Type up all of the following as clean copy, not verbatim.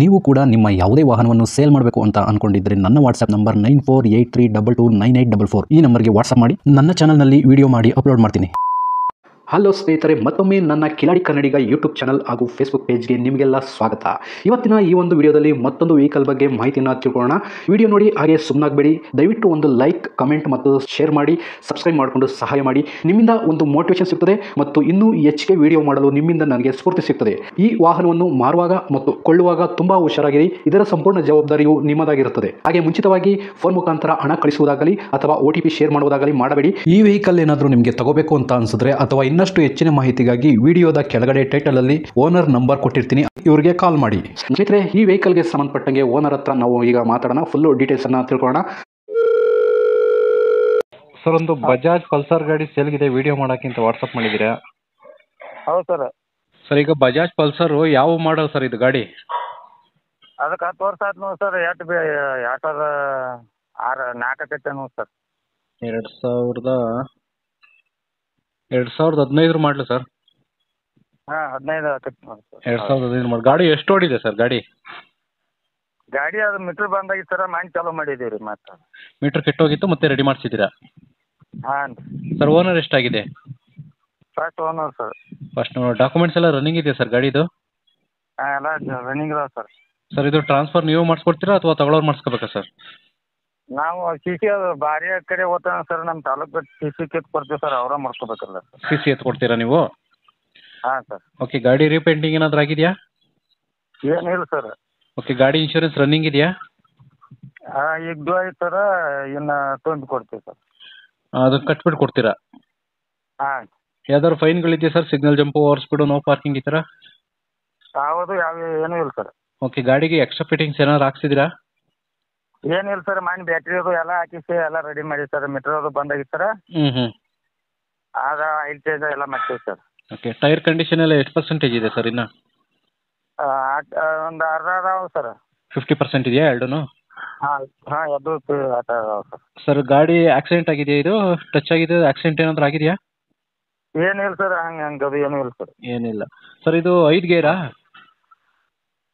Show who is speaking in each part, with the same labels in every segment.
Speaker 1: ನೀವು ಕೂಡ ನಿಮ್ಮ ಯಾವುದೇ ವಾಹನವನ್ನು ಸೇಲ್ ಮಾಡಬೇಕು ಅಂತ ಅನ್ಕೊಂಡಿದ್ರೆ ನನ್ನ ವಾಟ್ಸ್ಆಪ್ ನಂಬರ್ 9483229844 ಈ ನಂಬರ್ಗೆ ವಾಟ್ಸ್ಆಪ್ ಮಾಡಿ. ನನ್ನ ಚಾನಲ್ನಲ್ಲಿ ವಿಡಿಯೋ ಮಾಡಿ ಅಪ್ಲೋಡ್ ಮಾಡ್ತೀನಿ. ಹಲೋ ಸ್ನೇಹಿತರೆ, ಮತ್ತೊಮ್ಮೆ ನನ್ನ ಕಿಲಾಡಿ ಕನ್ನಡಿಗ ಯೂಟ್ಯೂಬ್ ಚಾನಲ್ ಹಾಗೂ ಫೇಸ್ಬುಕ್ ಪೇಜ್ಗೆ ನಿಮಗೆಲ್ಲ ಸ್ವಾಗತ. ಇವತ್ತಿನ ಈ ಒಂದು ವಿಡಿಯೋದಲ್ಲಿ ಮತ್ತೊಂದು ವೆಹಿಕಲ್ ಬಗ್ಗೆ ಮಾಹಿತಿಯನ್ನು ತಿಳ್ಕೊಳ್ಳೋಣ. ವಿಡಿಯೋ ನೋಡಿ ಹಾಗೆ ಸುಮ್ಮನಾಗಬೇಡಿ. ದಯವಿಟ್ಟು ಒಂದು ಲೈಕ್, ಕಮೆಂಟ್ ಮತ್ತು ಶೇರ್ ಮಾಡಿ, ಸಬ್ಸ್ಕ್ರೈಬ್ ಮಾಡಿಕೊಂಡು ಸಹಾಯ ಮಾಡಿ. ನಿಮ್ಮಿಂದ ಒಂದು ಮೋಟಿವೇಶನ್ ಸಿಗ್ತದೆ ಮತ್ತು ಇನ್ನೂ ಹೆಚ್ಚಿಗೆ ವಿಡಿಯೋ ಮಾಡಲು ನಿಮ್ಮಿಂದ ನನಗೆ ಸ್ಫೂರ್ತಿ ಸಿಗ್ತದೆ. ಈ ವಾಹನವನ್ನು ಮಾರುವಾಗ ಮತ್ತು ಕೊಳ್ಳುವಾಗ ತುಂಬಾ ಹುಷಾರಾಗಿರಿ. ಇದರ ಸಂಪೂರ್ಣ ಜವಾಬ್ದಾರಿಯು ನಿಮ್ಮದಾಗಿರುತ್ತದೆ. ಹಾಗೆ ಮುಂಚಿತವಾಗಿ ಫೋನ್ ಮುಖಾಂತರ ಹಣ ಕಳಿಸುವುದಾಗಲಿ ಅಥವಾ OTP ಶೇರ್ ಮಾಡುವುದಾಗಲಿ ಮಾಡಬೇಡಿ. ಈ ವೆಹಿಕಲ್ ಏನಾದರೂ ನಿಮಗೆ ತಗೋಬೇಕು ಅಂತ ಅನ್ಸಿದ್ರೆ ಅಥವಾ ಇನ್ನಷ್ಟು ಹೆಚ್ಚಿನ ಮಾಹಿತಿಗಾಗಿ ವಿಡಿಯೋದ ಕೆಳಗಡೆ ಟೈಟಲ್ ಅಲ್ಲಿ ಓನರ್ ನಂಬರ್ ಕೊಟ್ಟಿರ್ತೀನಿ, ಇವರಿಗೆ ಕಾಲ್ ಮಾಡಿ. ಸ್ನೇಹಿತರೆ, ಈ ವೆಹಿಕಲ್ಗೆ ಸಂಬಂಧಪಟ್ಟಂಗೆ ಓನರ್ ಹತ್ರ ನಾವು ಈಗ ಮಾತಾಡೋಣ. ಫುಲ್ ಡೀಟೇಲ್ಸ್ ಅನ್ನ ತಿಳ್ಕೊಳ್ಳೋಣ.
Speaker 2: ಸರ್, ಒಂದು ಬಜಾಜ್ ಪಲ್ಸರ್ ಗಾಡಿ ಸೇಲ್ಗಿದೆ, ವಿಡಿಯೋ ಮಾಡೋಕ್ಕಿಂತ ವಾಟ್ಸಪ್ ಮಾಡಿದ್ದೀರಾ?
Speaker 3: ಹೌದು ಸರ್.
Speaker 2: ಸರ್, ಈಗ ಬಜಾಜ್ ಪಲ್ಸರು ಯಾವ ಮಾಡಲ್ ಸರ್ ಇದು ಗಾಡಿ?
Speaker 3: ಅದಕ್ಕೆ 10 ವರ್ಷ ಆಯ್ತು ನೋಡಿ ಸರ್. 2004 ನೋಡಿ ಸರ್.
Speaker 2: 2015 ಮಾಡಲು ಸರ್?
Speaker 3: ಹಾಂ, 15 ಆಕೈತಿ ನೋಡಿ ಸರ್.
Speaker 2: 2015 ಮಾಡಲ್. ಗಾಡಿ ಎಷ್ಟು ಓಡಿದೆ ಸರ್ ಗಾಡಿ?
Speaker 3: ಗಾಡಿ ಅದು ಮೀಟ್ರ್ ಬಂದಾಗಿತ್ತು ಸರ್, ಮೈಂಡ್ ಚಾಲೂ ಮಾಡಿದ್ದೀವಿ ರೀ. ಮತ್ತೆ
Speaker 2: ಮೀಟರ್ ಕೆಟ್ಟೋಗಿತ್ತು, ಮತ್ತೆ ರೆಡಿ ಮಾಡಿಸಿದ್ದೀರಾ?
Speaker 3: ಹಾಂ
Speaker 2: ಸರ್, ಓನರ್ ಎಷ್ಟಾಗಿದೆ?
Speaker 3: First owner sir.
Speaker 2: First documents ಎಲ್ಲ ರನ್ನಿಂಗ್ ಇದೆ ಸರ್ ಗಾಡಿದು?
Speaker 3: ಹಾಂ, ಎಲ್ಲ ರನ್ನಿಂಗ್ ಇದಾವೆ ಸರ್.
Speaker 2: ಸರ್, ಇದು ಟ್ರಾನ್ಸ್ಫರ್ ನೀವು ಮಾಡಿಸ್ಕೊಡ್ತೀರಾ ಅಥವಾ ತಗೊಳ್ಳೋರು ಮಾಡಿಸ್ಕೋಬೇಕಾ ಸರ್?
Speaker 3: ನಾವು CC ಅದು ಭಾರಿ ಕಡೆ ಓದ್ತಾನೆ ಸರ್. ನಮ್ಮ ತಾಲೂಕು CC ಕಿತ್ತು ಕೊಡ್ತೀವಿ ಸರ್, ಅವರ ಮಾಡ್ಕೋಬೇಕಲ್ಲ ಸರ್.
Speaker 2: CC ಎತ್ತು ಕೊಡ್ತೀರಾ ನೀವು?
Speaker 3: ಹಾಂ ಸರ್.
Speaker 2: ಓಕೆ, ಗಾಡಿ ರೀಪೇಂಟಿಂಗ್ ಏನಾದರೂ ಆಗಿದೆಯಾ?
Speaker 3: ಏನಿಲ್ಲ ಸರ್.
Speaker 2: ಓಕೆ, ಗಾಡಿ ಇನ್ಶೂರೆನ್ಸ್ ರನ್ನಿಂಗ್ ಇದೆಯಾ?
Speaker 3: ಈಗ ಡ್ಯೂ ಆಯ್ತು ಸರ್, ಇನ್ನು ತುಂಬ ಕೊಡ್ತೀವಿ ಸರ್.
Speaker 2: ಅದನ್ನು ಕಟ್ಬಿಟ್ಟು ಕೊಡ್ತೀರಾ?
Speaker 3: ಹಾಂ.
Speaker 2: ಯಾವ್ದಾದ್ರು ಫೈನ್ಗಳಿದೆಯಾ sir? Signal jump, over speed, no parking ಈ ಥರ?
Speaker 3: ಏನೂ ಇಲ್ಲ ಸರ್.
Speaker 2: ಓಕೆ, ಗಾಡಿಗೆ ಎಕ್ಸ್ಟ್ರಾ ಫಿಟ್ಟಿಂಗ್ಸ್ ಏನಾದ್ರು ಹಾಕ್ಸಿದ್ದೀರಾ?
Speaker 3: ಏನಿಲ್ಲ ಸರ್. ಮೈನ್ ಬ್ಯಾಟ್ರಿ ಅದು ಎಲ್ಲ ಹಾಕಿಸಿ ಎಲ್ಲ ರೆಡಿ ಮಾಡಿ ಸರ್. ಮೀಟರ್ ಅದು ಬಂದಾಗಿತ್ತು ಸರ್.
Speaker 2: ಹ್ಞೂ.
Speaker 3: ಆಗ ಆಯಿಲ್ ಚೇಂಜ್ ಎಲ್ಲ ಮಾಡ್ತೀವಿ ಸರ್.
Speaker 2: ಓಕೆ, ಟೈರ್ ಕಂಡೀಷನ್ ಎಲ್ಲ ಎಷ್ಟು ಪರ್ಸೆಂಟೇಜ್ ಇದೆ ಸರ್ ಇನ್ನು?
Speaker 3: ಒಂದು ಅರ್ಧ ಅದಾವೆ ಸರ್.
Speaker 2: 50% ಇದೆಯಾ ಎರಡೂ?
Speaker 3: ಹಾಂ ಹಾಂ, ಅದು ಆಟ ಅದಾವೆ ಸರ್.
Speaker 2: ಸರ್, ಗಾಡಿ ಆಕ್ಸಿಡೆಂಟ್ ಆಗಿದೆಯಾ? ಇದು ಟಚ್ ಆಗಿದೆ, ಆಕ್ಸಿಡೆಂಟ್ ಏನಾದರೂ ಆಗಿದೆಯಾ?
Speaker 3: ಏನಿಲ್ಲ ಸರ್, ಹಂಗೆ ಅದು ಏನೂ ಇಲ್ಲ ಸರ್.
Speaker 2: ಏನಿಲ್ಲ ಸರ್. ಇದು 5 ಗೇರಾ?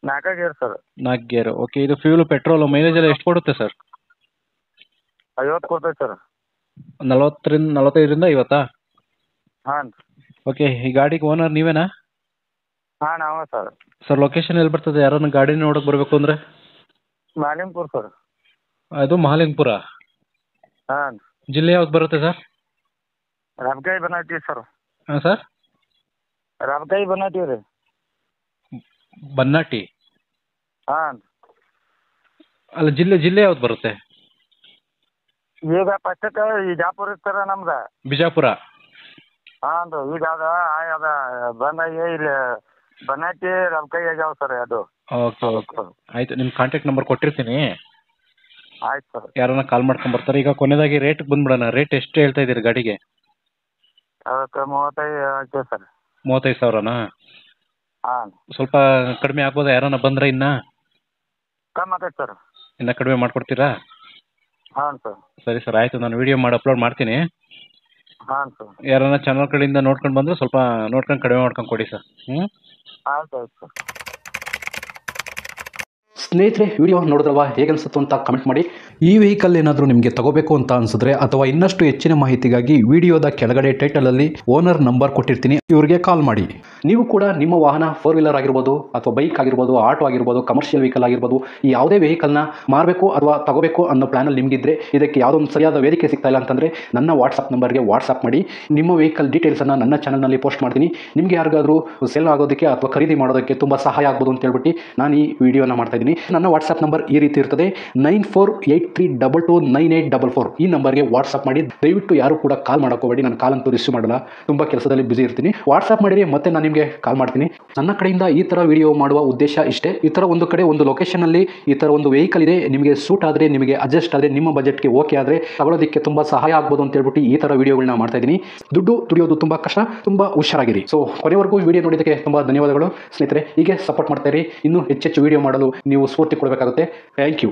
Speaker 3: 4 ಗೇರ್ ಸರ್.
Speaker 2: 4 ಗೇರು. ಓಕೆ, ಇದು ಫ್ಯೂಲು, ಪೆಟ್ರೋಲು, ಮೈಲೇಜ್ ಎಲ್ಲ ಎಷ್ಟು ಕೊಡುತ್ತೆ ಸರ್?
Speaker 3: 50 ಕೊಡ್ತೈತೆ ಸರ್.
Speaker 2: 45ರಿಂದ 50?
Speaker 3: ಹಾಂ.
Speaker 2: ಓಕೆ, ಈ ಗಾಡಿಗೆ ಓನರ್ ನೀವೇನಾ?
Speaker 3: ಹಾಂ, ನಾವೇ ಸರ್.
Speaker 2: ಸರ್, ಲೊಕೇಶನ್ ಎಲ್ಲಿ ಬರ್ತದೆ? ಯಾರನ್ನ ಗಾಡಿ ನೋಡೋಕೆ ಬರಬೇಕು ಅಂದರೆ?
Speaker 3: ಮಾಲಿಂಗ್ಪುರ್ ಸರ್.
Speaker 2: ಅದು ಮಹಾಲಿಂಗಪುರ.
Speaker 3: ಹಾಂ.
Speaker 2: ಜಿಲ್ಲೆ ಯಾವ್ದು ಬರುತ್ತೆ ಸರ್?
Speaker 3: ರಬ್ಗಾಯಿ ಬನಾಟಿ ಸರ್.
Speaker 2: ಹಾಂ ಸರ್?
Speaker 3: ರಬ್ಗಾಯಿ ಬನಾಟಿ ರೀ.
Speaker 2: ಬನ್ನಾಟಿ?
Speaker 3: ಹಾಂ.
Speaker 2: ಅಲ್ಲ, ಜಿಲ್ಲೆ ಯಾವ್ದು ಬರುತ್ತೆ?
Speaker 3: ಈಗ ಫಸ್ಟಕ್ಕೆ ಬಿಜಾಪುರ ಇತ್ತು ಸರ್ ನಮ್ದು.
Speaker 2: ಬಿಜಾಪುರ?
Speaker 3: ಹಾಂ ರೀ. ಈಗ ಅದ ಬಂದಾಗಿ ಇಲ್ಲಿ ಬನಾಟಿ ರಬ್ಗಾಯಿ ಆಗ್ಯಾವ ಸರ್ ಅದು.
Speaker 2: ಓಕೆ ಓಕೆ, ಆಯಿತು. ನಿಮ್ಮ ಕಾಂಟ್ಯಾಕ್ಟ್ ನಂಬರ್ ಕೊಟ್ಟಿರ್ತೀನಿ,
Speaker 3: ಆಯ್ತು ಸರ್.
Speaker 2: ಯಾರನ್ನ ಕಾಲ್ ಮಾಡ್ಕೊಂಬರ್ತಾರೆ. ಈಗ ಕೊನೆಯದಾಗಿ ರೇಟ್ಗೆ ಬಂದ್ಬಿಡೋಣ. ರೇಟ್ ಎಷ್ಟು ಹೇಳ್ತಾ ಇದ್ದೀರಿ ಗಾಡಿಗೆ?
Speaker 3: ಅದಕ್ಕೆ 35 ಆಗ್ತದೆ ಸರ್.
Speaker 2: 35,000ನಾ?
Speaker 3: ಹಾಂ.
Speaker 2: ಸ್ವಲ್ಪ ಕಡಿಮೆ ಆಗ್ಬೋದಾ? ಯಾರನ್ನ ಬಂದರೆ
Speaker 3: ಕಮ್ಮಿ ಆಗೈತೆ ಸರ್.
Speaker 2: ಇನ್ನೂ ಕಡಿಮೆ ಮಾಡಿಕೊಡ್ತೀರಾ?
Speaker 3: ಹಾಂ ಸರ್.
Speaker 2: ಸರಿ ಸರ್, ಆಯಿತು. ನಾನು ವಿಡಿಯೋ ಮಾಡಿ ಅಪ್ಲೋಡ್ ಮಾಡ್ತೀನಿ.
Speaker 3: ಹಾಂ ಸರ್.
Speaker 2: ಯಾರನ್ನ ಚಾನಲ್ ಕಡೆಯಿಂದ ನೋಡ್ಕೊಂಡು ಬಂದರೆ ಸ್ವಲ್ಪ ನೋಡ್ಕೊಂಡು ಕಡಿಮೆ ಮಾಡ್ಕೊಂಡು ಕೊಡಿ ಸರ್.
Speaker 3: ಆಯ್ತು ಆಯ್ತು ಸರ್.
Speaker 1: ಸ್ನೇಹಿತರೆ, ವಿಡಿಯೋ ನೋಡಿದ್ರಲ್ವಾ, ಹೇಗೆ ಅನಿಸುತ್ತೋ ಅಂತ ಕಮೆಂಟ್ ಮಾಡಿ. ಈ ವೆಹಿಕಲ್ ಏನಾದರೂ ನಿಮಗೆ ತಗೋಬೇಕು ಅಂತ ಅನ್ಸಿದ್ರೆ ಅಥವಾ ಇನ್ನಷ್ಟು ಹೆಚ್ಚಿನ ಮಾಹಿತಿಗಾಗಿ ವಿಡಿಯೋದ ಕೆಳಗಡೆ ಟೈಟಲಲ್ಲಿ ಓನರ್ ನಂಬರ್ ಕೊಟ್ಟಿರ್ತೀನಿ, ಇವರಿಗೆ ಕಾಲ್ ಮಾಡಿ. ನೀವು ಕೂಡ ನಿಮ್ಮ ವಾಹನ 4 ವೀಲರ್ ಆಗಿರ್ಬೋದು ಅಥವಾ ಬೈಕ್ ಆಗಿರ್ಬೋದು, ಆಟೋ ಆಗಿರ್ಬೋದು, ಕಮರ್ಷಿಯಲ್ ವೆಹಿಕಲ್ ಆಗಿರ್ಬೋದು, ಈ ಯಾವುದೇ ವೆಹಿಕಲ್ನ ಮಾರಬೇಕು ಅಥವಾ ತಗೋಬೇಕು ಅನ್ನೋ ಪ್ಲಾನಲ್ಲಿ ನಿಮಗಿದ್ರೆ, ಇದಕ್ಕೆ ಯಾವುದೋ ಒಂದು ಸರಿಯಾದ ವೇದಿಕೆ ಸಿಗ್ತಾ ಇಲ್ಲ ಅಂತಂದರೆ ನನ್ನ ವಾಟ್ಸಪ್ ನಂಬರ್ಗೆ ವಾಟ್ಸಪ್ ಮಾಡಿ. ನಿಮ್ಮ ವೆಹಿಕಲ್ ಡೀಟೇಲ್ಸನ್ನು ನನ್ನ ಚಾನಲ್ನಲ್ಲಿ ಪೋಸ್ಟ್ ಮಾಡ್ತೀನಿ. ನಿಮಗೆ ಯಾರಿಗಾದರೂ ಸೇಲ್ ಆಗೋದಕ್ಕೆ ಅಥವಾ ಖರೀದಿ ಮಾಡೋದಕ್ಕೆ ತುಂಬ ಸಹಾಯ ಆಗ್ಬೋದು ಅಂತ ಹೇಳ್ಬಿಟ್ಟು ನಾನು ಈ ವಿಡಿಯೋನ ಮಾಡ್ತಾ ಇದ್ದೀನಿ. ನನ್ನ ವಾಟ್ಸಪ್ ನಂಬರ್ ಈ ರೀತಿ ಇರ್ತದೆ, 9483229844. ಈ ನಂಬರ್ಗೆ ವಾಟ್ಸಪ್ ಮಾಡಿ. ದಯವಿಟ್ಟು ಯಾರು ಕೂಡ ಕಾಲ್ ಮಾಡೋಕೋಬೇಡಿ, ನಾನು ಕಾಲ್ ಅಂತೂ ರಿಸೀವ್ ಮಾಡಲ್ಲ, ತುಂಬ ಕೆಲಸದಲ್ಲಿ ಬಿಸಿ ಇರ್ತೀನಿ. ವಾಟ್ಸಪ್ ಮಾಡಿರಿ, ಮತ್ತೆ ನಾನು ನಿಮಗೆ ಕಾಲ್ ಮಾಡ್ತೀನಿ. ನನ್ನ ಕಡೆಯಿಂದ ಈ ಥರ ವಿಡಿಯೋ ಮಾಡುವ ಉದ್ದೇಶ ಇಷ್ಟೇ. ಈ ಥರ ಒಂದು ಕಡೆ ಒಂದು ಲೊಕೇಶನಲ್ಲಿ ಈ ಥರ ಒಂದು ವೆಹಿಕಲ್ ಇದೆ, ನಿಮಗೆ ಸೂಟ್ ಆದರೆ, ನಿಮಗೆ ಅಡ್ಜಸ್ಟ್ ಆದರೆ, ನಿಮ್ಮ ಬಜೆಟ್ಗೆ ಓಕೆ ಆದರೆ ತಗೊಳ್ಳೋದಕ್ಕೆ ತುಂಬ ಸಹಾಯ ಆಗ್ಬೋದು ಅಂತ ಹೇಳ್ಬಿಟ್ಟು ಈ ಥರ ವಿಡಿಯೋಗಳನ್ನ ಮಾಡ್ತಾ ಇದ್ದೀನಿ. ದುಡ್ಡು ದುಡಿಯೋದು ತುಂಬ ಕಷ್ಟ, ತುಂಬ ಹುಷಾರಾಗಿರಿ. ಸೊ ಕೊನೆವರೆಗೂ ವಿಡಿಯೋ ನೋಡಿದ್ದಕ್ಕೆ ತುಂಬ ಧನ್ಯವಾದಗಳು ಸ್ನೇಹಿತರೆ. ಹೀಗೆ ಸಪೋರ್ಟ್ ಮಾಡ್ತಾ ಇರಿ. ಇನ್ನೂ ಹೆಚ್ಚೆಚ್ಚು ವಿಡಿಯೋ ಮಾಡಲು ನೀವು ಸ್ಫೂರ್ತಿ ಕೊಡಬೇಕಾಗುತ್ತೆ. Thank you.